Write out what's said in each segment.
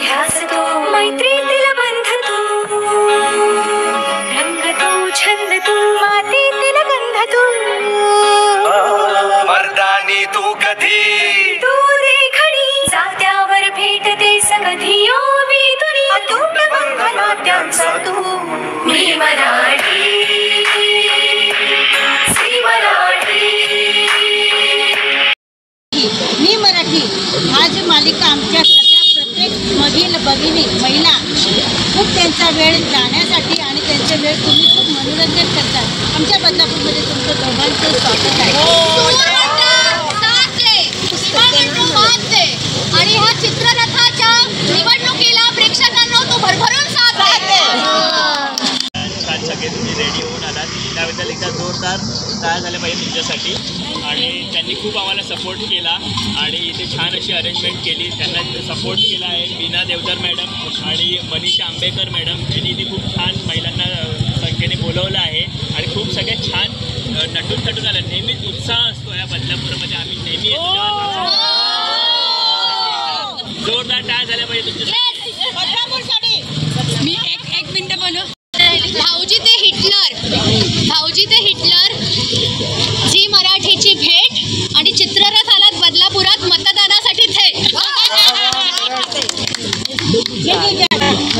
ध्यास तो मैत्रीतील बंध तू, रंग तू छंद तू मातीतील गंध तू, मर्दानी तू कधी तू देखणी जात्यावर भेटते सगधी ओवी तुरी अतूट बंधनात्यांचा तू. मी मराठी, श्री मराठी. मी मराठी हा जी मालिका आमच्या सगळ्या प्रत्येक मधील भगिनी महिला खूप त्यांचा वेळ जाण्यासाठी आणि त्यांचा वेळ तुम्ही खूप मनोरंजन करतात. आमच्या बदलापूरमध्ये तुमचं दोघांचं स्वागत आहे. आणि ह्या चित्ररथाच्या निवडणुकीला प्रेक्षकांना तो भरभरून साथ आहे. छान सगळे तुम्ही रेडी होऊन आलात त्याबद्दल एकदा जोरदार टाळ्या झाल्या पाहिजे तुमच्यासाठी. आणि त्यांनी खूप आम्हाला सपोर्ट केला आणि इथे छान अशी अरेंजमेंट केली. त्यांना सपोर्ट केला आहे वीणा देवधर मॅडम आणि मनीषा आंबेकर मॅडम यांनी इथे खूप छान महिलांना संख्येने बोलवलं आहे आणि खूप सगळे छान नटून थटून आलं. नेहमीच उत्साह असतो या बदलापूरमध्ये, आम्ही नेहमी येतो. जोरदार टाळ्या झाल्या पाहिजे तुमच्यासाठी. मी एक मिनिट बोलू. भाऊजी ते हिटलर झी मराठीची भेट आणि चित्ररथ आलात बदलापुरात मतदानासाठी थेट.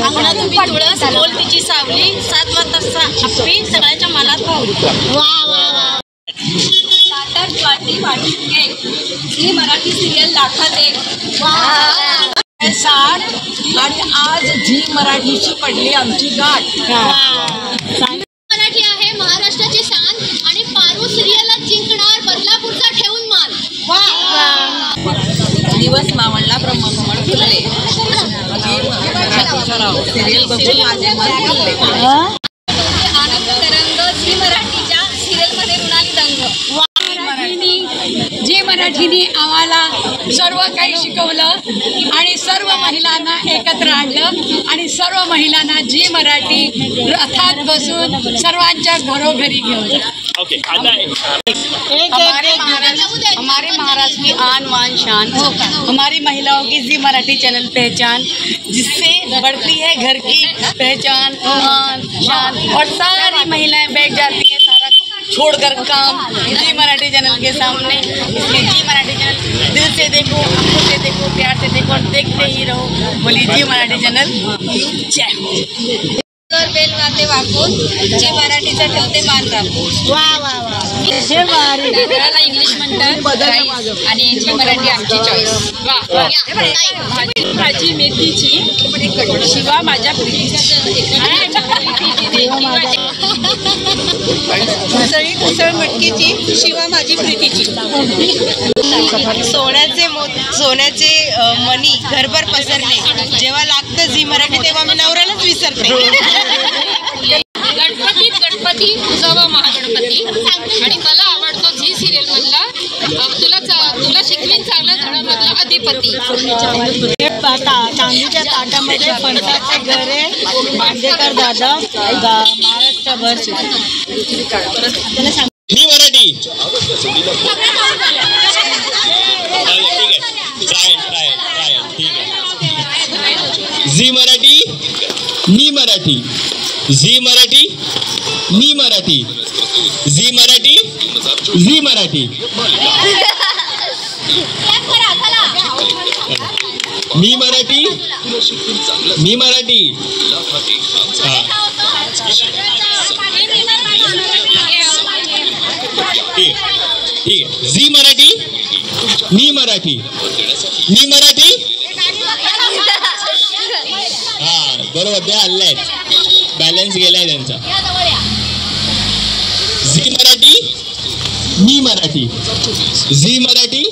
अंगणात उभी तुळस बोल तिची सावली 7 वाजता हप्पी सगळ्यांच्या मनात पावली. ताटात वाटी केक झी मराठी सिरियल लाखात एक. आणि आज झी मराठीची पडली आमची गाठ. मराठी आहे महाराष्ट्राची शान आणि पारू सिरियलला जिंकणार बदलापूरचा ठेवून मान. दिवस मावळला ब्रह्मकमळ फुलले सिरियल बघून माझे मन फुलले. आनंद तरंग झी मराठीच्या सिरियलमध्ये रुणाली रंग. झी मराठीने आम्हाला सर्व काही शिकवलं आणि सर्व महिलांना एकत्र आणलं आणि सर्व महिलांना झी मराठी रथात बसून सर्वांच्या घरोघरी घेऊन. ओके आता हमारे महाराष्ट्र की आन वान शान, हमारी महिलाओं की झी मराठी चैनल पहचान, जिससे बढ़ती है घर की पहचान आन शान और सारी महिलाएं बैठ जाती हैं सारा छोड़कर काम झी मराठी चैनल के सामने. इसलिए झी मराठी चैनल दिल से देखो, आंखों से देखो, प्यार से देखो और देखते ही रहो. बोली झी मराठी चैनल जय हो. बेल वाते वाकून झी मराठीचा ठेवते मान राखून. नारळाला इंग्लिश म्हणतात आणि झी मराठी आमची चॉईस. भाजी मेथीची शिवा माझ्या उसळ मटकीची शिवा माझी प्रीतीची. सोन्याचे मणी घरभर पसरले, जेव्हा लागतं झी मराठी तेव्हा मी नवऱ्यालाच विसरते. गणपती तुझावा महागणपती आणि मला आवडतो झी सिरियल मधला तुला शिकवीन चांगला धडामधला अधिपती. चांदीच्या ताटामध्ये फणसाचे गरे बांदेकर दादा महाराष्ट्रभर. मी मराठी ठीक आहे. झी मराठी मी मराठी, झी मराठी मी मराठी, झी मराठी झी मराठी. मी मराठी मी मराठी. ठीक आहे. झी मराठी मी मराठी, मी मराठी. हा बरोबर, ते हल्लाय, बॅलन्स गेलाय त्यांचा. झी मराठी मी मराठी, झी मराठी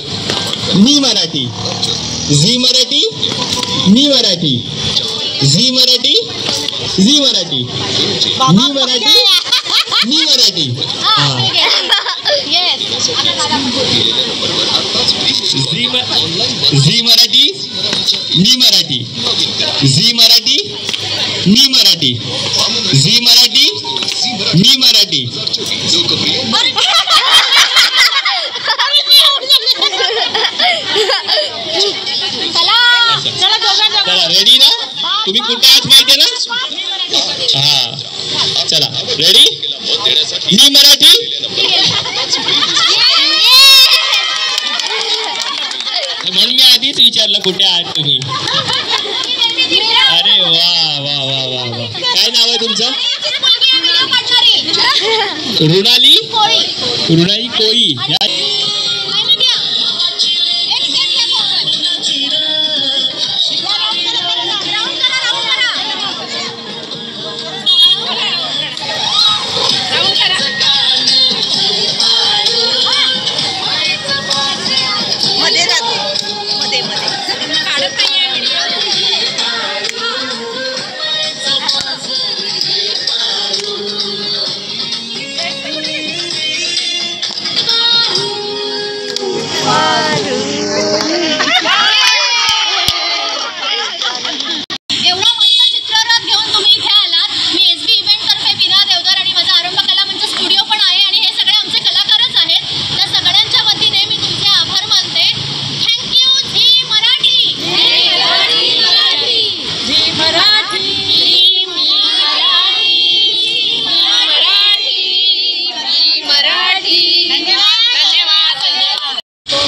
मी मराठी, झी मराठी मी मराठी, झी मराठी झी मराठी, मी मराठी मी मराठी. झी मराठी मी मराठी, झी मराठी मी मराठी, झी मराठी मी मराठी. चला रेडी ना? तुम्ही कुठे आहात माहिती आहे ना? हा चला रेडी. ही मराठी म्हणून मी आधीच विचारलं कुठे आहात तुम्ही. अरे वा वा वा वा वा. काय नाव आहे तुमचं? रुणाली कोळी.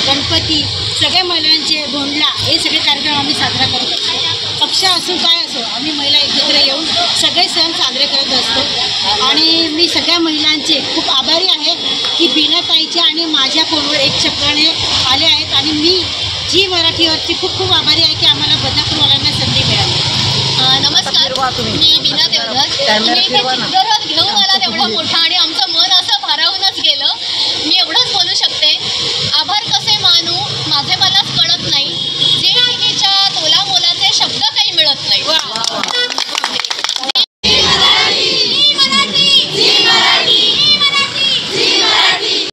गणपती सगळ्या महिलांचे भोंडला हे सगळे कार्यक्रम आम्ही साजरा करत असतो. पक्ष असो काय असो आम्ही महिला एकत्र येऊन सगळे सण साजरे करत असतो. आणि मी सगळ्या महिलांचे खूप आभारी आहे की बीनाताईच्या आणि माझ्या फोनवर एक चक्राने आले आहेत. आणि मी जी मराठीवरती खूप खूप आभारी आहे की आम्हाला बदलापूरवाल्यांना संधी मिळाली. नमस्कार, मी बीना देवधर. तुम्ही इथे चित्ररथ घेऊन आला एवढा मोठा आणि आमचा